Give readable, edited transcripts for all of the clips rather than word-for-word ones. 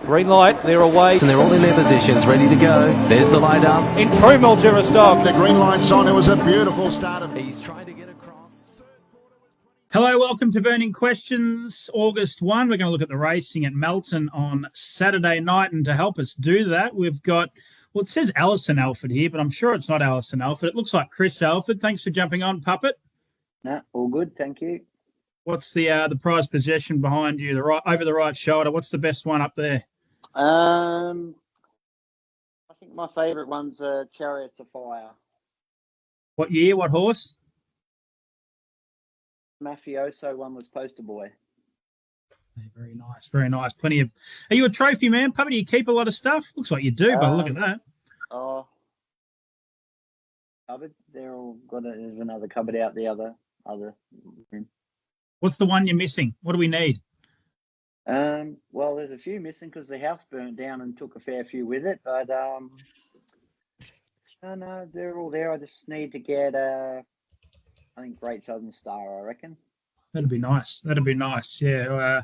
Green light, they're away. And they're all in their positions, ready to go. There's the light up. In true Mildura style. The green light's on. It was a beautiful start. He's trying to get across. Hello, welcome to Burning Questions, August 1. We're going to look at the racing at Melton on Saturday night. And to help us do that, we've got, well, it says Alison Alford here, but I'm sure it's not Alison Alford. It looks like Chris Alford. Thanks for jumping on, Puppet. No, all good, thank you. What's the prize possession behind you, over the right shoulder? What's the best one up there? I think my favourite one's Chariots of Fire. What year? What horse? Mafioso one was Poster Boy. Very nice, very nice. Plenty of. Are you a trophy man, Puppet? Do you keep a lot of stuff? Looks like you do, but look at that. Oh, cupboard. They're all got. There's another cupboard out the other room. What's the one you're missing? What do we need? Well, there's a few missing because the house burnt down and took a fair few with it. But no, they're all there. I just need to get I think Great Southern Star, I reckon. That'd be nice. That'd be nice. Yeah.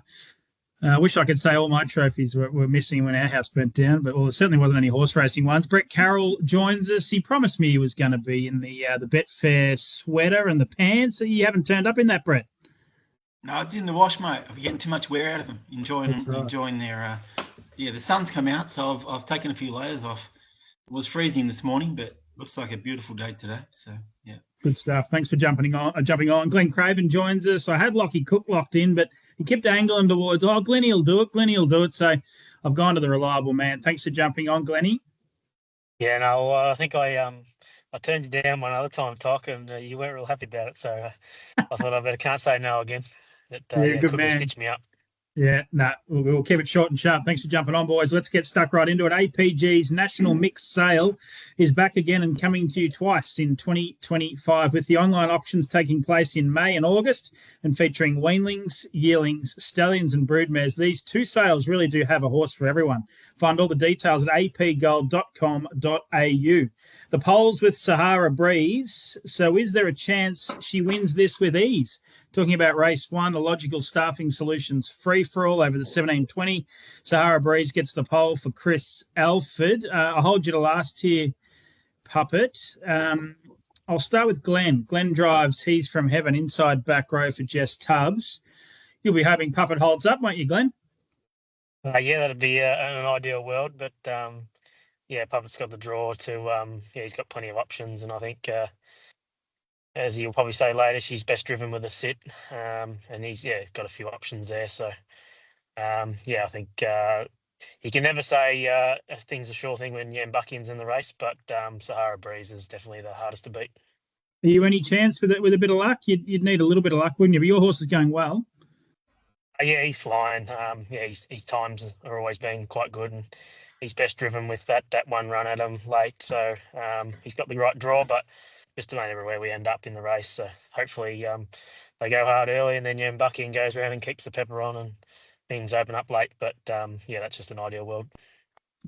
I wish I could say all my trophies were missing when our house burnt down, but well, there certainly wasn't any horse racing ones. Brett Carroll joins us. He promised me he was going to be in the Betfair sweater and the pants. You haven't turned up in that, Brett. No, it's in the wash, mate. I'm getting too much wear out of them. Enjoying their. The sun's come out, so I've taken a few layers off. It was freezing this morning, but looks like a beautiful day today. So yeah. Good stuff. Thanks for jumping on. Glen Craven joins us. I had Lockie Cook locked in, but he kept angling towards, Glennie will do it. So I've gone to the reliable man. Thanks for jumping on, Glennie. Yeah, no, I think I turned you down one other time, Toc, and you weren't real happy about it. So I thought I can't say no again. But, good Cook man. Stitch me up. Yeah, we'll keep it short and sharp. Thanks for jumping on, boys. Let's get stuck right into it. APG's National Mixed Sale is back again and coming to you twice in 2025, with the online auctions taking place in May and August and featuring weanlings, yearlings, stallions and broodmares. These two sales really do have a horse for everyone. Find all the details at apgold.com.au. The polls with Sahara Breeze. So is there a chance she wins this with ease? Talking about race 1, the Logical Staffing Solutions free-for-all over the 1720. Sahara Breeze gets the pole for Chris Alford. I'll hold you to last here, Puppet. I'll start with Glenn. Glenn drives He's From Heaven inside back row for Jess Tubbs. You'll be hoping Puppet holds up, won't you, Glenn? Yeah, that'd be an ideal world. But, Puppet's got the draw to he's got plenty of options. And I think... as you'll probably say later, she's best driven with a sit, and he's got a few options there. So, I think you can never say a thing's a sure thing when Buckin's in the race, but Sahara Breeze is definitely the hardest to beat. Are you any chance with a bit of luck? You'd need a little bit of luck, wouldn't you? But your horse is going well. He's flying. His times are always been quite good, and he's best driven with that one run at him late. So he's got the right draw, but just to know everywhere we end up in the race. So hopefully they go hard early and then Bucking goes around and keeps the pepper on and things open up late. But, that's just an ideal world.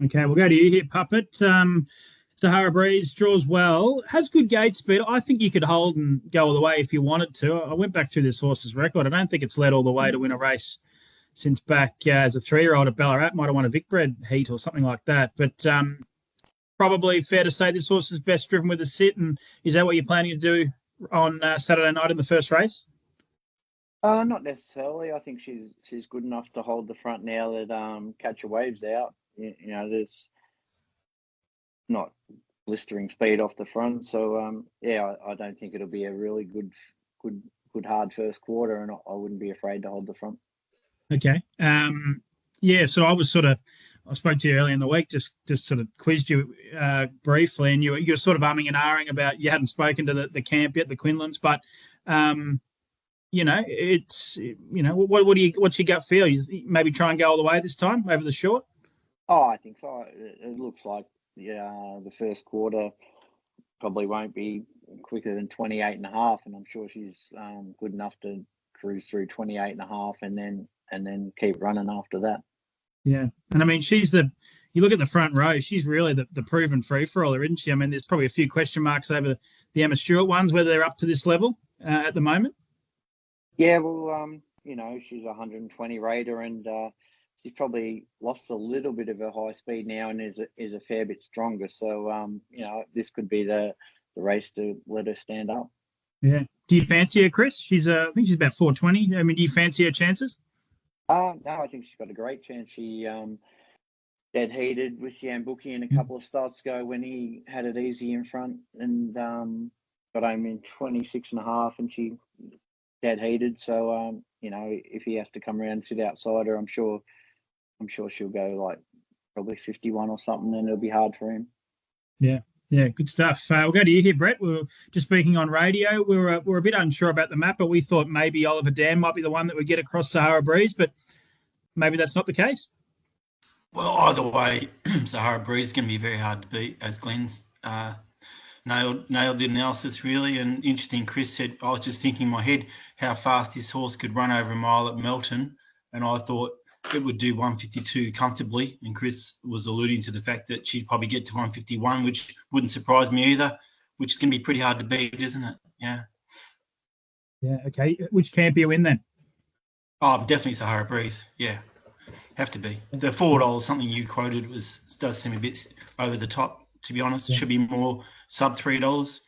Okay, we'll go to you here, Puppet. Sahara Breeze draws well, has good gate speed. I think you could hold and go all the way if you wanted to. I went back through this horse's record. I don't think it's led all the way to win a race since back as a 3-year-old at Ballarat. Might have won a Vicbred heat or something like that. But... probably fair to say this horse is best driven with a sit, and is that what you're planning to do on Saturday night in the first race? Not necessarily. I think she's good enough to hold the front now that Catcher Wave's out. There's not blistering speed off the front, so I don't think it'll be a really good hard first quarter, and I wouldn't be afraid to hold the front. Okay. So I spoke to you earlier in the week, just sort of quizzed you briefly, and you're sort of umming and ahhing about you hadn't spoken to the camp yet, the Quinlans, but what's your gut feel? You maybe try and go all the way this time over the short? Oh, I think so. It looks like the first quarter probably won't be quicker than 28.5, and I'm sure she's good enough to cruise through 28.5 and then keep running after that. Yeah, and I mean, you look at the front row, she's really the proven free-for-aller, isn't she? I mean, there's probably a few question marks over the Emma Stewart ones, whether they're up to this level at the moment. Yeah, well, she's a 120 raider, and she's probably lost a little bit of her high speed now and is a fair bit stronger. So this could be the race to let her stand up. Yeah. Do you fancy her, Chris? I think she's about 420. I mean, do you fancy her chances? No, I think she's got a great chance. She dead heated with Yambuki in a couple of starts ago when he had it easy in front and got home in 26.5 and she dead heated. So if he has to come around and sit outside her, I'm sure she'll go like probably 51 or something, and it'll be hard for him. Yeah, good stuff. We'll go to you here, Brett. We were just speaking on radio. We were a bit unsure about the map, but we thought maybe Oliver Dam might be the one that would get across Sahara Breeze, but maybe that's not the case. Well, either way, Sahara Breeze is going to be very hard to beat, as Glenn's nailed the analysis really. And interesting, Chris said, I was just thinking in my head how fast this horse could run over a mile at Melton, and I thought it would do 152 comfortably, and Chris was alluding to the fact that she'd probably get to 151, which wouldn't surprise me either, which is going to be pretty hard to beat, isn't it? Yeah. Yeah, okay. Which camp are you in then? Oh, definitely Sahara Breeze. Yeah, have to be. The $4 something you quoted does seem a bit over the top, to be honest. It should be more sub $3.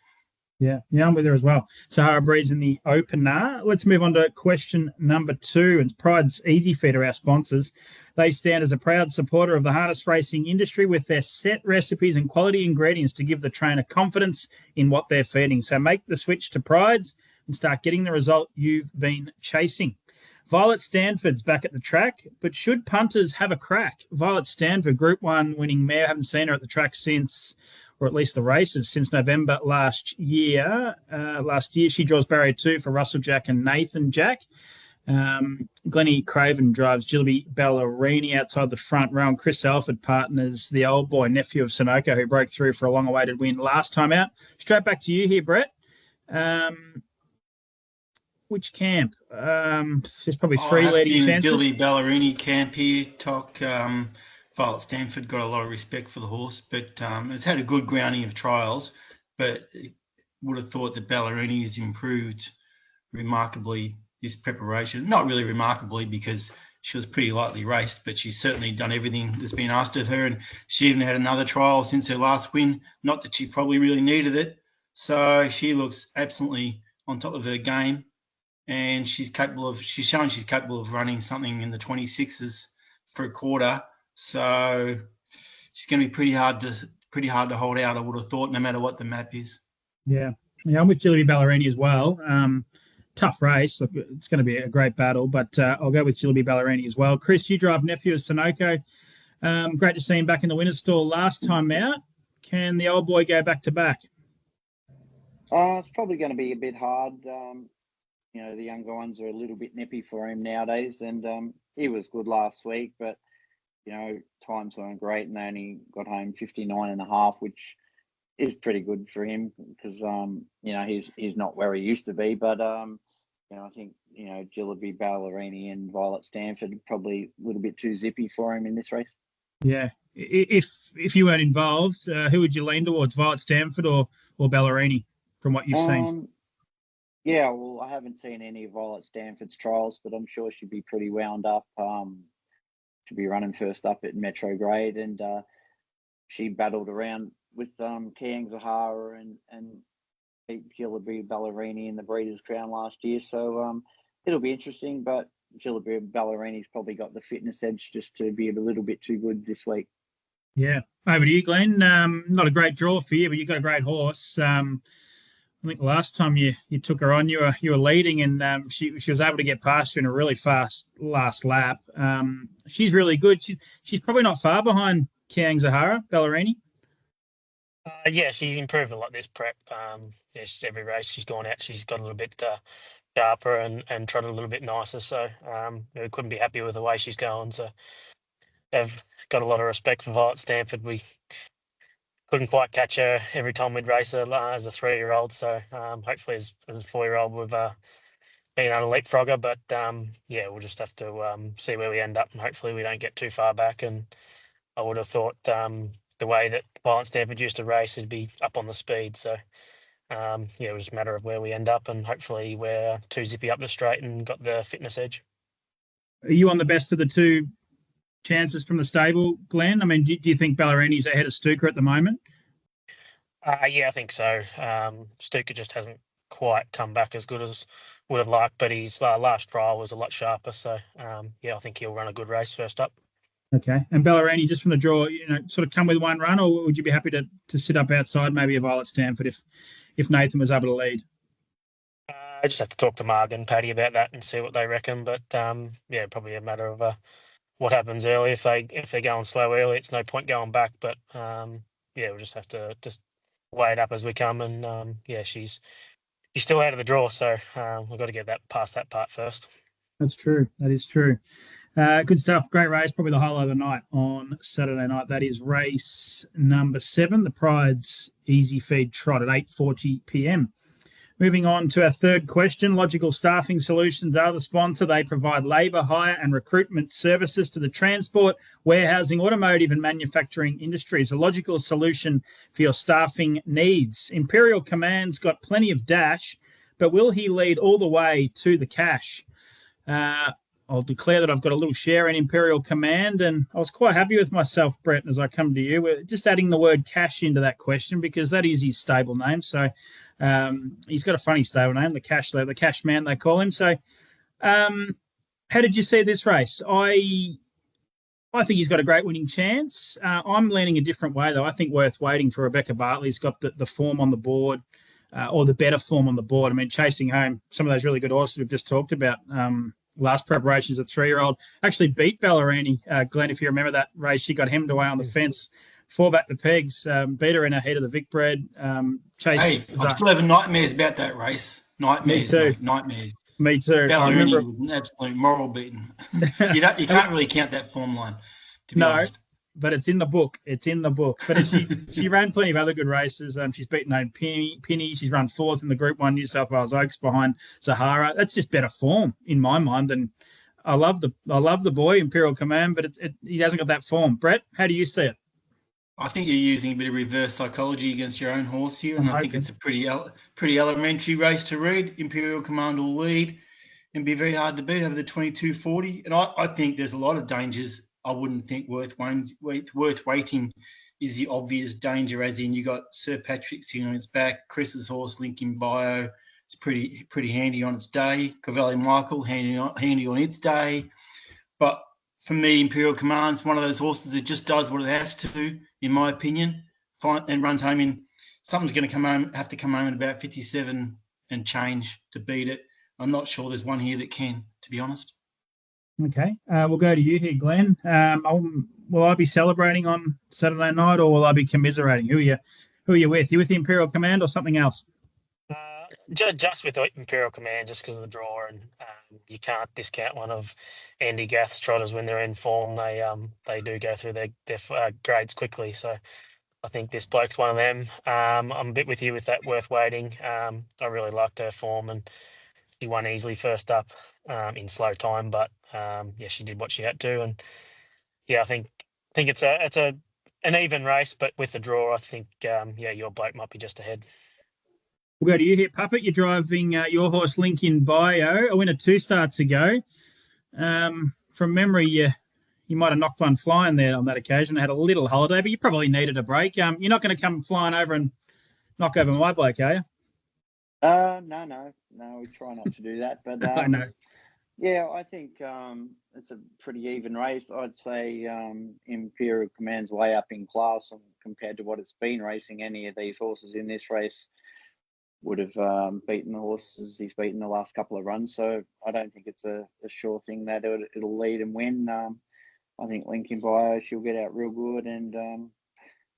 Yeah, I'm with her as well. Sahara Breeze in the opener. Let's move on to question number 2. It's Pride's Easy Feed are our sponsors. They stand as a proud supporter of the harness racing industry with their set recipes and quality ingredients to give the trainer confidence in what they're feeding. So make the switch to Pride's and start getting the result you've been chasing. Violet Stanford's back at the track, but should punters have a crack? Violet Stanford, Group 1 winning mare. Haven't seen her at the track since, or at least the races, since November last year. Last year, she draws barrier 2 for Russell Jack and Nathan Jack. Glen Craven drives Jillaby Ballerini outside the front row. And Chris Alford partners the old boy, nephew of Sunoco, who broke through for a long-awaited win last time out. Straight back to you here, Brett. Which camp? There's probably 3 leading chances. Jillaby Ballerini camp here, Violet Stanford got a lot of respect for the horse, but it's had a good grounding of trials, but would have thought that Ballerini has improved remarkably this preparation. Not really remarkably because she was pretty lightly raced, but she's certainly done everything that's been asked of her, and she even had another trial since her last win. Not that she probably really needed it. So she looks absolutely on top of her game, and she's shown she's capable of running something in the 26s for a quarter. So it's going to be pretty hard to hold out, I would have thought, no matter what the map is. Yeah, I'm with Jillaby Ballerini as well. Tough race. Look, it's going to be a great battle, but I'll go with Jillaby Ballerini as well. Chris, you drive nephew of Sunoco. Great to see him back in the winner's stall last time out. Can the old boy go back to back? It's probably going to be a bit hard. The younger ones are a little bit nippy for him nowadays, and he was good last week, but times weren't great, and they only got home 59.5, which is pretty good for him because he's not where he used to be. But I think Jillaby Ballerini and Violet Stanford probably a little bit too zippy for him in this race. Yeah, if you weren't involved, who would you lean towards, Violet Stanford or Ballerini, from what you've seen? Yeah, well, I haven't seen any of Violet Stanford's trials, but I'm sure she'd be pretty wound up. She'll be running first up at Metro Grade, and she battled around with Kiang Zahara and beat Jillaby Ballerini in the Breeders' Crown last year. So it'll be interesting, but Jillaby Ballerini's probably got the fitness edge just to be a little bit too good this week. Yeah. Over to you, Glenn. Not a great draw for you, but you've got a great horse. I think last time you took her on, you were leading, and she was able to get past you in a really fast last lap. She's really good. She's probably not far behind Kiang Zahara, Ballerini. Yeah, she's improved a lot this prep. Every race she's gone out, she's got a little bit sharper and trotted a little bit nicer. So we couldn't be happy with the way she's going. So I've got a lot of respect for Violet Stanford. We couldn't quite catch her every time we'd race her as a 3-year-old. So hopefully as a 4-year-old we've been able to leapfrog her. But we'll just have to see where we end up, and hopefully we don't get too far back. And I would have thought the way that Violet Stanford used to race would be up on the speed. So it was just a matter of where we end up, and hopefully we're too zippy up the straight and got the fitness edge. Are you on the best of the two chances from the stable, Glenn? I mean, do you think Ballerini's ahead of Stuka at the moment? Yeah, I think so. Stuka just hasn't quite come back as good as would have liked, but his last trial was a lot sharper. So, yeah, I think he'll run a good race first up. Okay. And Ballerini, just from the draw, sort of come with one run, or would you be happy to sit up outside maybe a Violet Stanford if Nathan was able to lead? I just have to talk to Marg and Paddy about that and see what they reckon. But yeah, probably a matter of what happens early. If they're going slow early, it's no point going back. But yeah, we'll just have to weigh it up as we come. And yeah, she's still out of the draw, so we've got to get that past that part first. That's true. That is true. Good stuff. Great race. Probably the highlight of the night on Saturday night. That is race number 7, the Pride's Easy Feed Trot at 8:40 p.m. Moving on to our third question. Logical Staffing Solutions are the sponsor. They provide labour, hire and recruitment services to the transport, warehousing, automotive and manufacturing industries. A logical solution for your staffing needs. Imperial Command's got plenty of dash, but will he lead all the way to the cash? I'll declare that I've got a little share in Imperial Command, and I was quite happy with myself, Brett, as I come to you. We're just adding the word cash into that question because that is his stable name. So he's got a funny stable name, the Cash Man, they call him. So how did you see this race? I think he's got a great winning chance. I'm leaning a different way, though. I think Worth Waiting for Rebecca Bartley's got the form on the board, or the better form on the board. I mean, chasing home some of those really good horses we've just talked about. Last preparation as a 3-year-old. Actually beat Ballerini, Glenn, if you remember that race. She got hemmed away on the fence, 4 back the pegs, beat her in her head of the Vic Bred. I'm still having nightmares about that race. Nightmares, Me too. mate, nightmares. Me too. Ballerini was an absolute moral beating. You can't really count that form line, to be honest. But it's in the book. It's in the book. But she ran plenty of other good races. She's beaten Penny. She's run 4th in the Group 1 New South Wales Oaks behind Zahara. That's just better form in my mind. And I love the boy, Imperial Command, but he hasn't got that form. Brett, how do you see it? I think you're using a bit of reverse psychology against your own horse here, and I think it's a pretty elementary race to read. Imperial Command will lead and be very hard to beat over the 22.40. And I think there's a lot of dangers. I wouldn't think Worth Waiting is the obvious danger, as in you got Sir Patrick sitting on its back, Chris's horse Lincoln Bio. It's pretty handy on its day. Cavalli Michael handy on its day. But for me, Imperial Command's one of those horses that just does what it has to, in my opinion, and runs home in. Something's going to have to come home in about 57 and change to beat it. I'm not sure there's one here that can, to be honest. Okay, we'll go to you here, Glenn. Will I be celebrating on Saturday night, or will I be commiserating? Who are you with? You with the Imperial Command or something else? Just with Imperial Command, just because of the draw, and you can't discount one of Andy Gath's trotters when they're in form. They do go through their grades quickly. So I think this bloke's one of them. I'm a bit with you with that Worth Waiting. I really liked her form, and she won easily first up in slow time, but yeah, she did what she had to, and yeah, I think it's an even race, but with the draw, I think yeah, your bloke might be just ahead. We'll go to you here, Puppet. You're driving your horse Lincoln Bio, a winner 2 starts ago. From memory, you might have knocked one flying there on that occasion. I had a little holiday, but you probably needed a break. You're not going to come flying over and knock over my bloke, are you? No, we try not to do that. But I know. Yeah, I think it's a pretty even race. I'd say Imperial Command's way up in class, and compared to what it's been racing, any of these horses in this race would have beaten the horses he's beaten the last couple of runs. So I don't think it's a sure thing that it'll lead and win. I think Lincoln Bio, she'll get out real good, and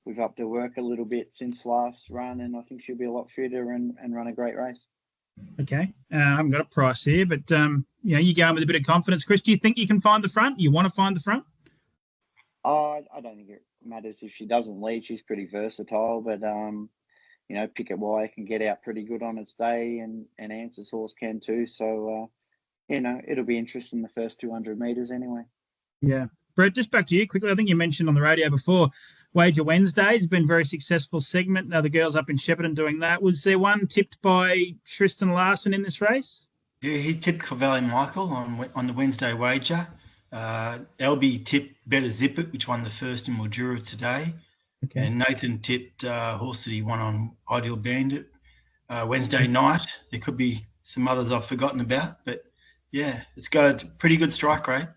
we've upped her work a little bit since last run, and I think she'll be a lot fitter and run a great race. Okay. I haven't got a price here, but you're going with a bit of confidence. Chris, do you think you can find the front? You want to find the front? I don't think it matters if she doesn't lead. She's pretty versatile, but Picket Wire can get out pretty good on its day, and Answer's horse can too. So it'll be interesting the first 200 metres anyway. Yeah. Brett, just back to you quickly. I think you mentioned on the radio before, Wager Wednesdays has been a very successful segment. Now the girls up in Shepparton doing that. Was there one tipped by Tristan Larson in this race? Yeah, he tipped Cavalli Michael on the Wednesday wager. LB tipped Better Zip It, which won the first in Mildura today. Okay. And Nathan tipped horse that he won on Ideal Bandit Wednesday night. There could be some others I've forgotten about, but yeah, it's got a pretty good strike rate.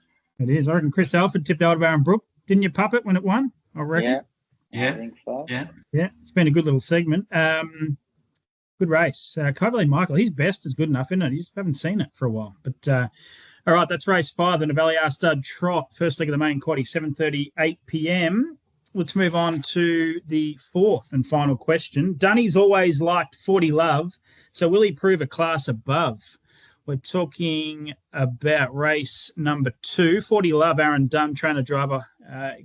It is. I reckon Chris Alford tipped Aldebaran Brook. Didn't you pup it when it won? I reckon. Yeah. I think so. Yeah. Yeah, it's been a good little segment. Good race. Coverley Michael, his best is good enough, isn't it? You just haven't seen it for a while. But all right, that's race 5 in the Valley Stud Trot. First leg of the main quaddie, 7:38 p.m. Let's move on to the 4th and final question. Dunny's always liked 40 Love, so will he prove a class above? We're talking about race number 2. 40 Love, Aaron Dunn, trainer driver,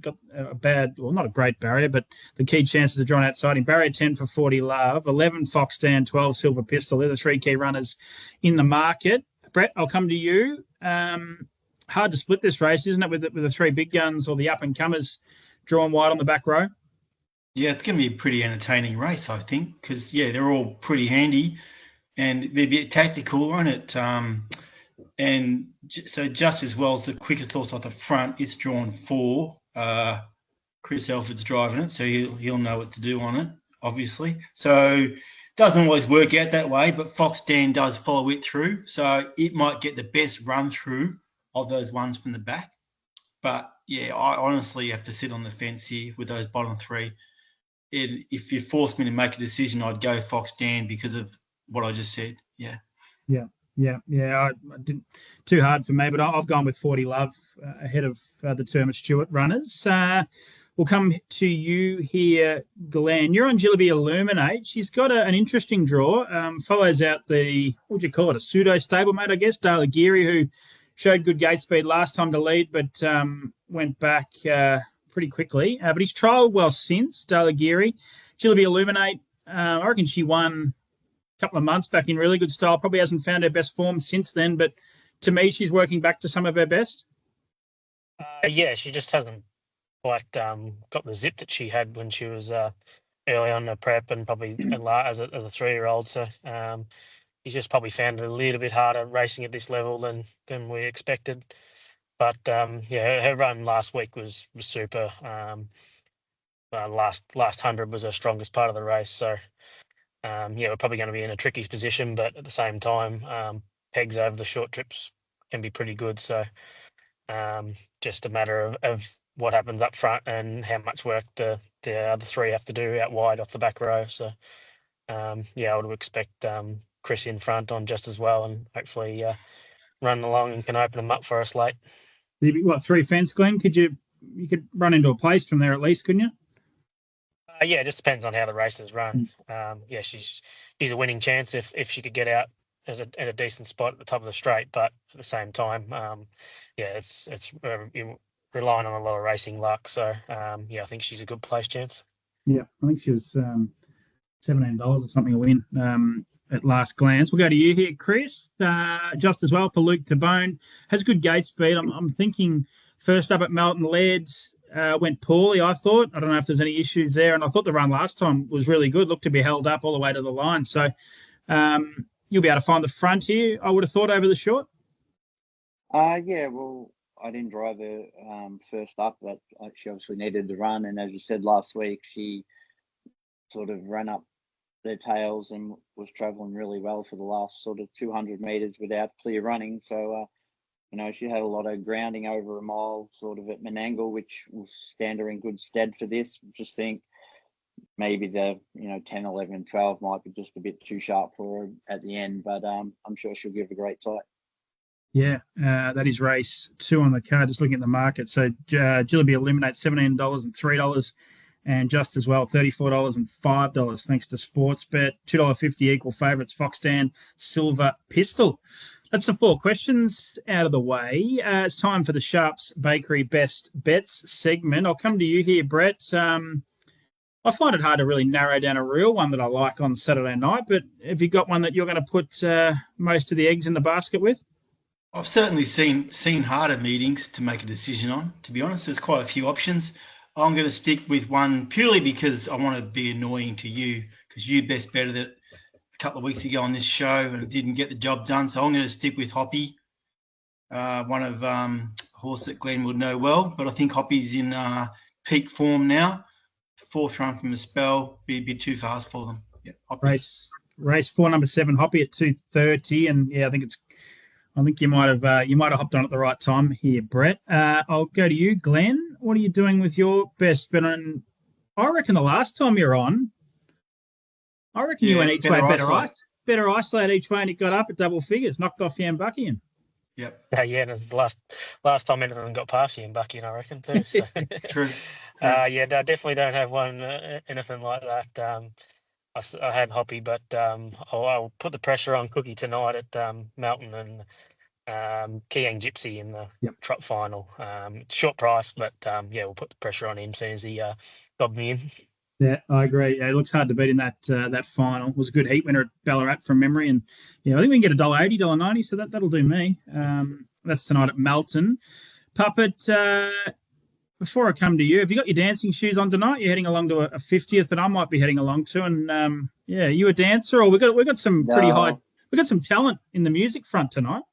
got a bad, well, not a great barrier, but the key chances are drawn outside him. Barrier 10 for 40 Love, 11 Fox Dan, 12 Silver Pistol. They're the 3 key runners in the market. Brett, I'll come to you. Hard to split this race, isn't it, with the 3 big guns or the up-and-comers drawn wide on the back row? Yeah, it's going to be a pretty entertaining race, I think, because, yeah, they're all pretty handy and a bit tactical, aren't it? And so just as well as the quickest horse off the front, it's drawn 4. Chris Alford's driving it, so he'll know what to do on it, obviously. So doesn't always work out that way, but Fox Dan does follow it through. So it might get the best run through of those ones from the back. But, yeah, I honestly have to sit on the fence here with those bottom 3. If you force me to make a decision, I'd go Fox Dan because of what I just said. Yeah. I didn't too hard for me, but I've gone with 40 Love ahead of the Termit Stewart runners. We'll come to you here, Glenn. You're on Jillaby Illuminate. She's got an interesting draw. Follows out the, what would you call it, a pseudo stablemate, I guess, Dale Geary, who showed good gate speed last time to lead, but went back pretty quickly. But he's trialled well since, Dale Geary. Jillaby Illuminate, I reckon she won a couple of months back in really good style. Probably hasn't found her best form since then, but to me, she's working back to some of her best. Yeah, she just hasn't quite got the zip that she had when she was early on the prep and probably as a 3-year-old. So she's just probably found it a little bit harder racing at this level than we expected. But yeah, her run last week was super. Last 100 was her strongest part of the race. So yeah, we're probably going to be in a tricky position, but at the same time, pegs over the short trips can be pretty good. So just a matter of what happens up front and how much work the other 3 have to do out wide off the back row. So yeah, I would expect Chris in front on just as well, and hopefully run along and can open them up for us late. What, 3 fence, Glenn? You could run into a place from there at least, couldn't you? Yeah, it just depends on how the races run. Yeah, she's a winning chance if she could get out at a decent spot at the top of the straight. But at the same time, yeah, it's relying on a lot of racing luck. So yeah, I think she's a good place chance. Yeah, I think she was $17 or something a win at last glance. We'll go to you here, Chris. Just as well for Luke Tabone. Has good gate speed. I'm thinking first up at Melton led. Went poorly, I thought. I don't know if there's any issues there. And I thought the run last time was really good. Looked to be held up all the way to the line. So you'll be able to find the front here, I would have thought, over the short. Yeah, well, I didn't drive her first up, but she obviously needed to run. And as you said last week, she sort of ran up their tails and was travelling really well for the last sort of 200 metres without clear running. So, you know, she had a lot of grounding over a mile sort of at Menangle, which will stand her in good stead for this. Just think maybe the, 10, 11, and 12 might be just a bit too sharp for her at the end, but I'm sure she'll give a great fight. Yeah, that is race 2 on the card. Just looking at the market. So Jillaby Illuminate, $17 and $3. And just as well, $34 and $5, thanks to Sportsbet. $2.50 equal favourites, Fox Dan, Silver Pistol. That's the 4 questions out of the way. It's time for the Sharps Bakery Best Bets segment. I'll come to you here, Brett. I find it hard to really narrow down a real one that I like on Saturday night, but have you got one that you're going to put most of the eggs in the basket with? I've certainly seen harder meetings to make a decision on, to be honest. There's quite a few options. I'm going to stick with one purely because I want to be annoying to you, because you best betted it a couple of weeks ago on this show and it didn't get the job done. So I'm going to stick with Hoppy, one of horse that Glenn would know well, but I think Hoppy's in peak form now. 4th run from a spell, be too fast for them. Yeah, Hoppy. Race 4, number 7, Hoppy at 2:30, and yeah, I think you might have hopped on at the right time here, Brett. I'll go to you, Glenn. What are you doing with your best bet on? I reckon the last time you're on, you went each way better isolate each way, and it got up at double figures, knocked off Yambuckian. Yep. Yeah, and it's the last time anything got past you in Bucky, I reckon too. So. True. Yeah, I definitely don't have one anything like that. I had Hoppy, but I'll put the pressure on Cookie tonight at Melton and Kiang Gypsy in the trot final. Short price, but yeah, we'll put the pressure on him as soon as he got me in. Yeah, I agree. Yeah, it looks hard to beat in that final. It was a good heat winner at Ballarat from memory, and yeah, I think we can get $1.80, $1.90, so that'll do me. That's tonight at Melton. Puppet, before I come to you, have you got your dancing shoes on tonight? You're heading along to a 50th that I might be heading along to, and yeah, you a dancer, or we got some pretty high. We got some talent in the music front tonight.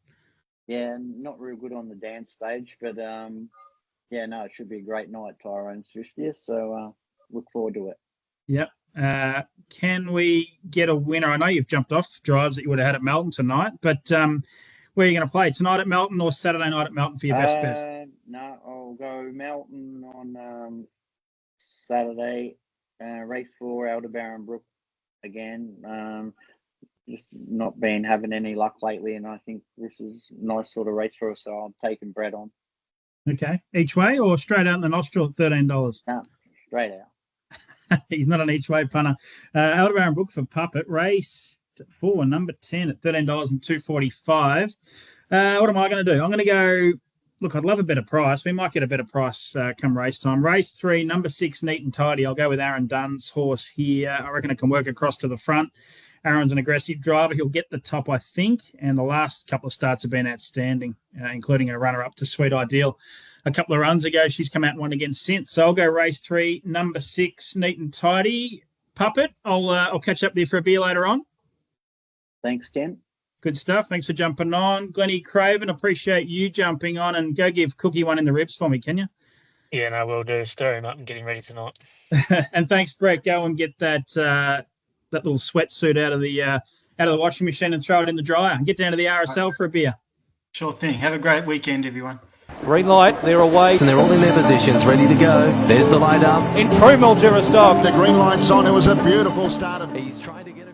Yeah, not real good on the dance stage, but yeah, no, it should be a great night, Tyrone's 50th. So. Look forward to it. Yep. Can we get a winner? I know you've jumped off drives that you would have had at Melton tonight, but where are you going to play? Tonight at Melton or Saturday night at Melton for your best? No, I'll go Melton on Saturday. Race 4, Aldebaran Brook again. Just not been having any luck lately, and I think this is a nice sort of race for us, so I'm taking Brett on. Okay. Each way or straight out in the nostril at $13? No, straight out. He's not an each way punter. Aldebaran Brook for Puppet. Race 4, number 10 at $13 and $2.45. What am I going to do? I'm going to go. Look, I'd love a better price. We might get a better price come race time. Race 3, number 6, Neat and Tidy. I'll go with Aaron Dunn's horse here. I reckon it can work across to the front. Aaron's an aggressive driver. He'll get the top, I think. And the last couple of starts have been outstanding, including a runner-up to Sweet Ideal. A couple of runs ago, she's come out and won again since. So I'll go race 3, number 6, Neat and Tidy. Puppet, I'll catch up with you for a beer later on. Thanks, Tim. Good stuff. Thanks for jumping on. Glen Craven, appreciate you jumping on, and go give Cookie one in the ribs for me, can you? Yeah, no, we'll do. Stir him up and get him ready tonight. And thanks, Brett. Go and get that little sweatsuit out of the washing machine and throw it in the dryer. And get down to the RSL for a beer. Sure thing. Have a great weekend, everyone. Green light, they're away. And they're all in their positions, ready to go. There's the light up. In true Mildura style. The green light's on. It was a beautiful start of. He's trying to get